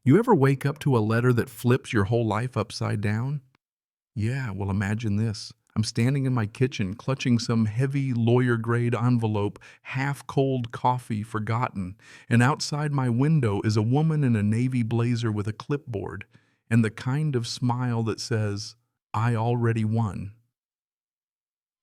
You ever wake up to a letter that flips your whole life upside down? Yeah, well, imagine this. I'm standing in my kitchen clutching some heavy lawyer-grade envelope, half-cold coffee forgotten, and outside my window is a woman in a navy blazer with a clipboard and the kind of smile that says, "I already won."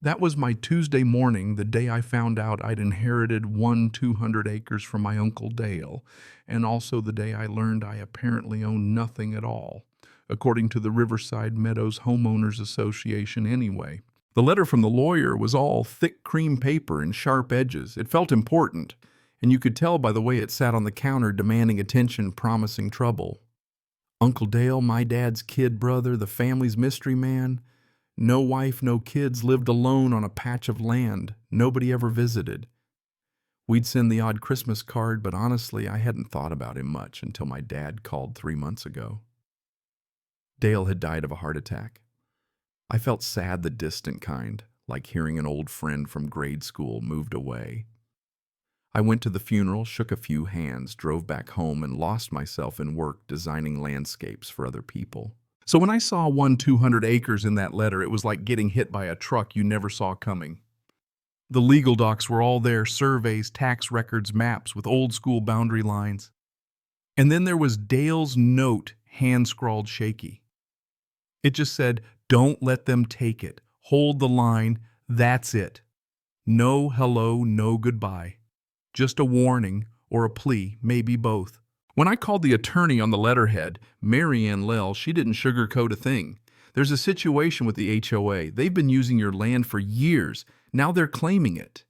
That was my Tuesday morning, the day I found out I'd inherited 200 acres from my Uncle Dale, and also the day I learned I apparently own nothing at all, according to the Riverside Meadows Homeowners Association anyway. The letter from the lawyer was all thick cream paper and sharp edges. It felt important, and you could tell by the way it sat on the counter demanding attention, promising trouble. Uncle Dale, my dad's kid brother, the family's mystery man. No wife, no kids, lived alone on a patch of land. Nobody ever visited. We'd send the odd Christmas card, but honestly, I hadn't thought about him much until my dad called 3 months ago. Dale had died of a heart attack. I felt sad, the distant kind, like hearing an old friend from grade school moved away. I went to the funeral, shook a few hands, drove back home, and lost myself in work designing landscapes for other people. So when I saw 200 acres in that letter, it was like getting hit by a truck you never saw coming. The legal docs were all there, surveys, tax records, maps with old-school boundary lines. And then there was Dale's note, hand-scrawled shaky. It just said, "Don't let them take it. Hold the line. That's it. No hello, no goodbye. Just a warning or a plea, maybe both." When I called the attorney on the letterhead, Mary Ann Lell, she didn't sugarcoat a thing. "There's a situation with the HOA. They've been using your land for years. Now they're claiming it.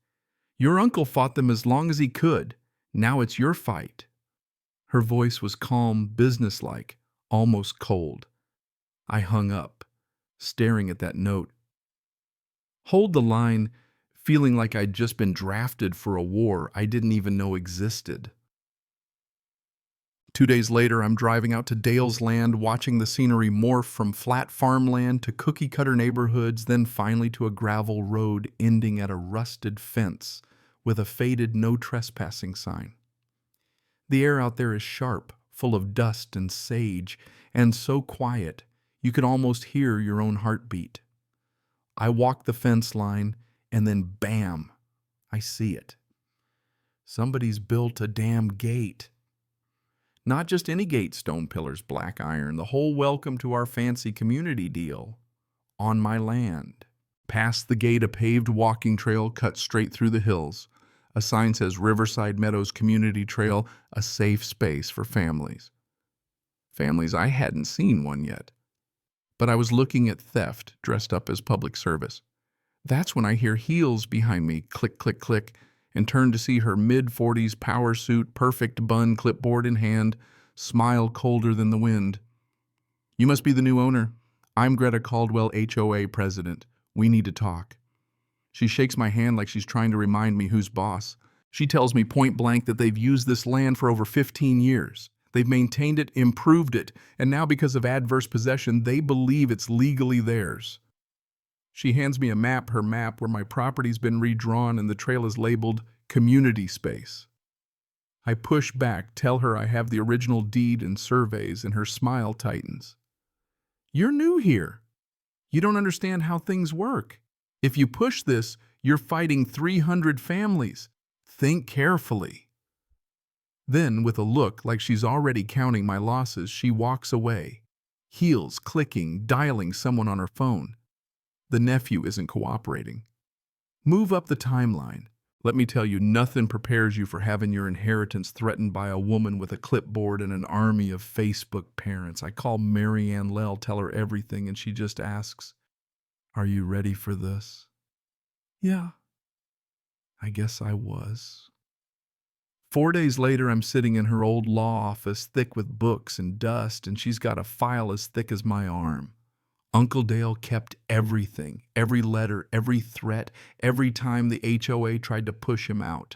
Your uncle fought them as long as he could. Now it's your fight." Her voice was calm, businesslike, almost cold. I hung up, staring at that note. Hold the line, feeling like I'd just been drafted for a war I didn't even know existed. 2 days later, I'm driving out to Dale's land, watching the scenery morph from flat farmland to cookie-cutter neighborhoods, then finally to a gravel road ending at a rusted fence with a faded no trespassing sign. The air out there is sharp, full of dust and sage, and so quiet you can almost hear your own heartbeat. I walk the fence line, and then bam, I see it. Somebody's built a damn gate. Not just any gate, stone pillars, black iron, the whole welcome to our fancy community deal. On my land. Past the gate, a paved walking trail cuts straight through the hills. A sign says Riverside Meadows Community Trail, a safe space for families. Families, I hadn't seen one yet. But I was looking at theft dressed up as public service. That's when I hear heels behind me, click, click, click, and turn to see her mid-40s power suit, perfect bun, clipboard in hand, smile colder than the wind. "You must be the new owner. I'm Greta Caldwell, HOA president. We need to talk." She shakes my hand like she's trying to remind me who's boss. She tells me point blank that they've used this land for over 15 years. They've maintained it, improved it, and now because of adverse possession, they believe it's legally theirs. She hands me her map where my property's been redrawn and the trail is labeled community space. I push back, tell her I have the original deed and surveys, and her smile tightens. "You're new here. You don't understand how things work. If you push this, you're fighting 300 families. Think carefully." Then, with a look like she's already counting my losses, she walks away, heels clicking, dialing someone on her phone. The nephew isn't cooperating. Move up the timeline. Let me tell you, nothing prepares you for having your inheritance threatened by a woman with a clipboard and an army of Facebook parents. I call Mary Ann Lell, tell her everything, and she just asks, "Are you ready for this?" Yeah, I guess I was. 4 days later, I'm sitting in her old law office, thick with books and dust, and she's got a file as thick as my arm. Uncle Dale kept everything, every letter, every threat, every time the HOA tried to push him out.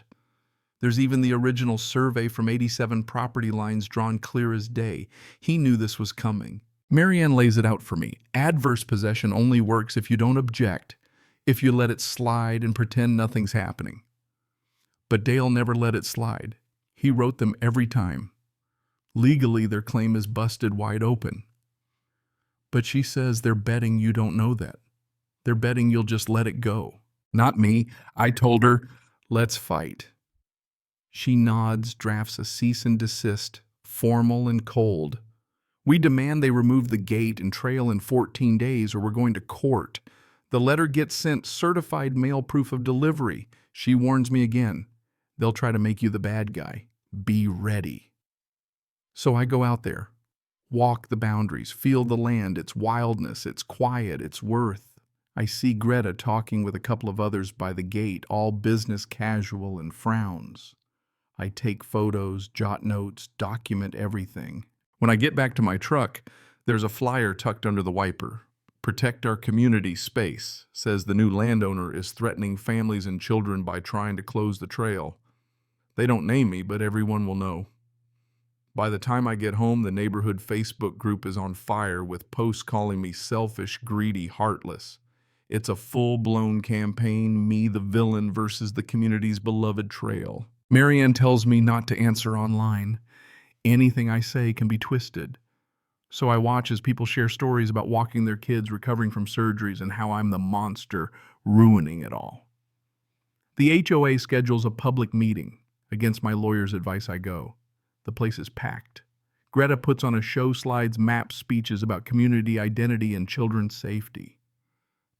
There's even the original survey from 87 property lines drawn clear as day. He knew this was coming. Mary Ann lays it out for me. Adverse possession only works if you don't object, if you let it slide and pretend nothing's happening. But Dale never let it slide. He wrote them every time. Legally, their claim is busted wide open. But she says they're betting you don't know that. They're betting you'll just let it go. Not me. I told her, let's fight. She nods, drafts a cease and desist, formal and cold. We demand they remove the gate and trail in 14 days or we're going to court. The letter gets sent certified mail proof of delivery. She warns me again. They'll try to make you the bad guy. Be ready. So I go out there, walk the boundaries, feel the land, its wildness, its quiet, its worth. I see Greta talking with a couple of others by the gate, all business casual and frowns. I take photos, jot notes, document everything. When I get back to my truck, there's a flyer tucked under the wiper. Protect our community space, says the new landowner is threatening families and children by trying to close the trail. They don't name me, but everyone will know. By the time I get home, the neighborhood Facebook group is on fire with posts calling me selfish, greedy, heartless. It's a full-blown campaign, me the villain versus the community's beloved trail. Marianne tells me not to answer online. Anything I say can be twisted. So I watch as people share stories about walking their kids recovering from surgeries and how I'm the monster ruining it all. The HOA schedules a public meeting. Against my lawyer's advice, I go. The place is packed. Greta puts on a show, slides, maps, speeches about community identity and children's safety.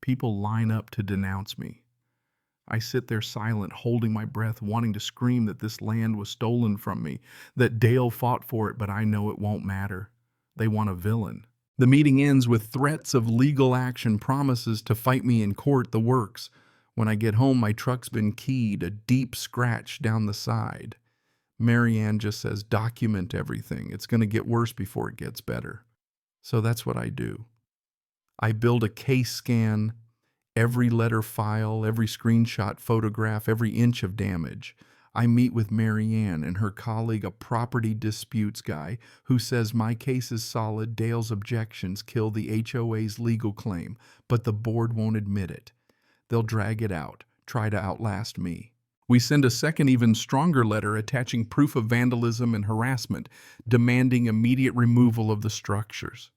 People line up to denounce me. I sit there silent, holding my breath, wanting to scream that this land was stolen from me, that Dale fought for it, but I know it won't matter. They want a villain. The meeting ends with threats of legal action, promises to fight me in court, the works. When I get home, my truck's been keyed, a deep scratch down the side. Marianne just says, document everything. It's going to get worse before it gets better. So that's what I do. I build a case scan, every letter file, every screenshot photograph, every inch of damage. I meet with Marianne and her colleague, a property disputes guy, who says my case is solid, Dale's objections kill the HOA's legal claim, but the board won't admit it. They'll drag it out, try to outlast me. We send a second, even stronger letter attaching proof of vandalism and harassment, demanding immediate removal of the structures.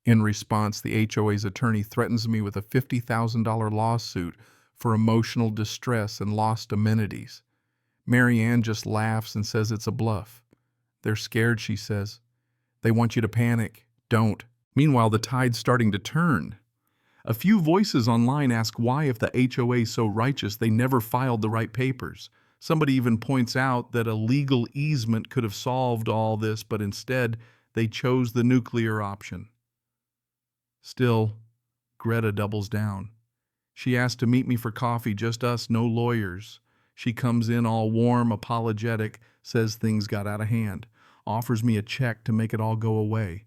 In response, the HOA's attorney threatens me with a $50,000 lawsuit for emotional distress and lost amenities. Marianne just laughs and says it's a bluff. They're scared, she says. They want you to panic. Don't. Meanwhile, the tide's starting to turn. A few voices online ask why, if the HOA is so righteous, they never filed the right papers. Somebody even points out that a legal easement could have solved all this, but instead they chose the nuclear option. Still, Greta doubles down. She asked to meet me for coffee, just us, no lawyers. She comes in all warm, apologetic, says things got out of hand, offers me a check to make it all go away.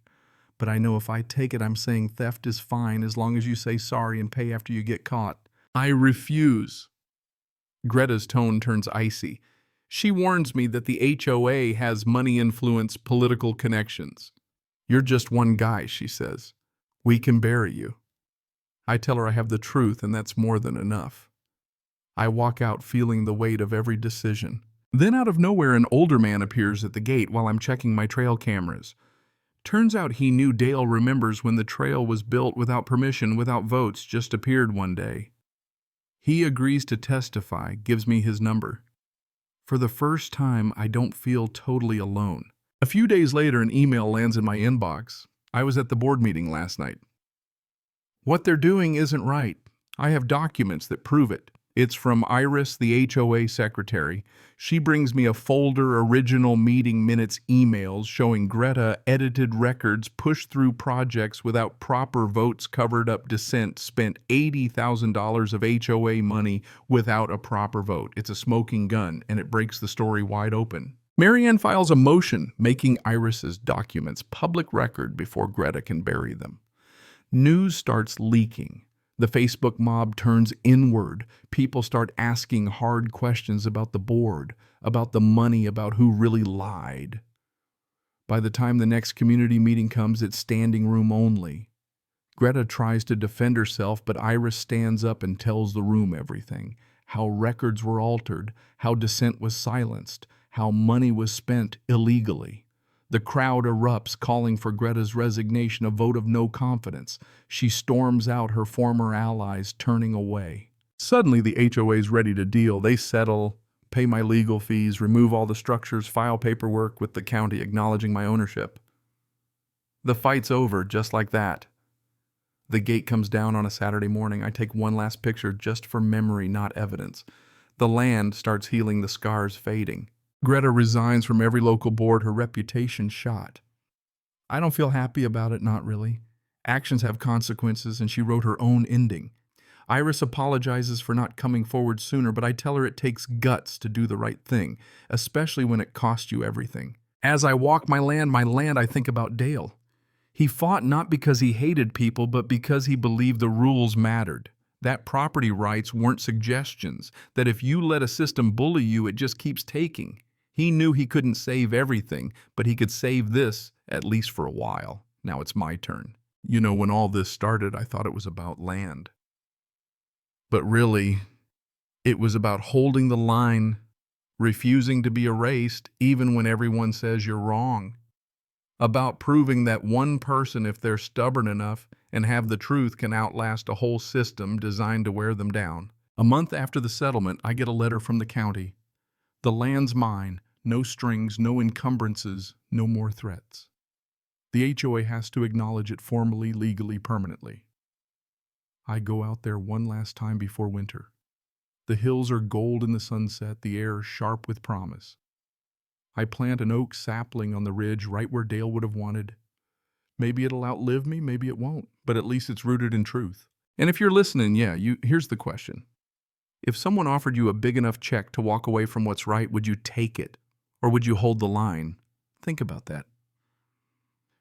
But I know if I take it, I'm saying theft is fine as long as you say sorry and pay after you get caught. I refuse. Greta's tone turns icy. She warns me that the HOA has money-influenced political connections. You're just one guy, she says. We can bury you. I tell her I have the truth, and that's more than enough. I walk out feeling the weight of every decision. Then out of nowhere, an older man appears at the gate while I'm checking my trail cameras. Turns out he knew Dale remembers when the trail was built without permission, without votes, just appeared one day. He agrees to testify, gives me his number. For the first time, I don't feel totally alone. A few days later, an email lands in my inbox. I was at the board meeting last night. What they're doing isn't right. I have documents that prove it. It's from Iris, the HOA secretary. She brings me a folder original meeting minutes emails showing Greta edited records, pushed through projects without proper votes, covered up dissent, spent $80,000 of HOA money without a proper vote. It's a smoking gun, and it breaks the story wide open. Marianne files a motion making Iris's documents public record before Greta can bury them. News starts leaking. The Facebook mob turns inward. People start asking hard questions about the board, about the money, about who really lied. By the time the next community meeting comes, it's standing room only. Greta tries to defend herself, but Iris stands up and tells the room everything. How records were altered, how dissent was silenced, how money was spent illegally. The crowd erupts, calling for Greta's resignation, a vote of no confidence. She storms out, her former allies turning away. Suddenly, the HOA is ready to deal. They settle, pay my legal fees, remove all the structures, file paperwork with the county acknowledging my ownership. The fight's over, just like that. The gate comes down on a Saturday morning. I take one last picture just for memory, not evidence. The land starts healing, the scars fading. Greta resigns from every local board, her reputation shot. I don't feel happy about it, not really. Actions have consequences, and she wrote her own ending. Iris apologizes for not coming forward sooner, but I tell her it takes guts to do the right thing, especially when it costs you everything. As I walk my land, I think about Dale. He fought not because he hated people, but because he believed the rules mattered. That property rights weren't suggestions, that if you let a system bully you, it just keeps taking. He knew he couldn't save everything, but he could save this, at least for a while. Now it's my turn. You know, when all this started, I thought it was about land. But really, it was about holding the line, refusing to be erased, even when everyone says you're wrong. About proving that one person, if they're stubborn enough and have the truth, can outlast a whole system designed to wear them down. A month after the settlement, I get a letter from the county. The land's mine, no strings, no encumbrances, no more threats. The HOA has to acknowledge it formally, legally, permanently. I go out there one last time before winter. The hills are gold in the sunset, the air sharp with promise. I plant an oak sapling on the ridge right where Dale would have wanted. Maybe it'll outlive me, maybe it won't, but at least it's rooted in truth. And if you're listening, here's the question. If someone offered you a big enough check to walk away from what's right, would you take it? Or would you hold the line? Think about that.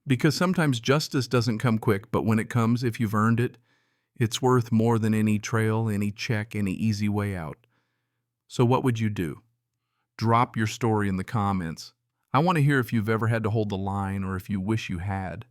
Because sometimes justice doesn't come quick, but when it comes, if you've earned it, it's worth more than any trail, any check, any easy way out. So what would you do? Drop your story in the comments. I want to hear if you've ever had to hold the line or if you wish you had.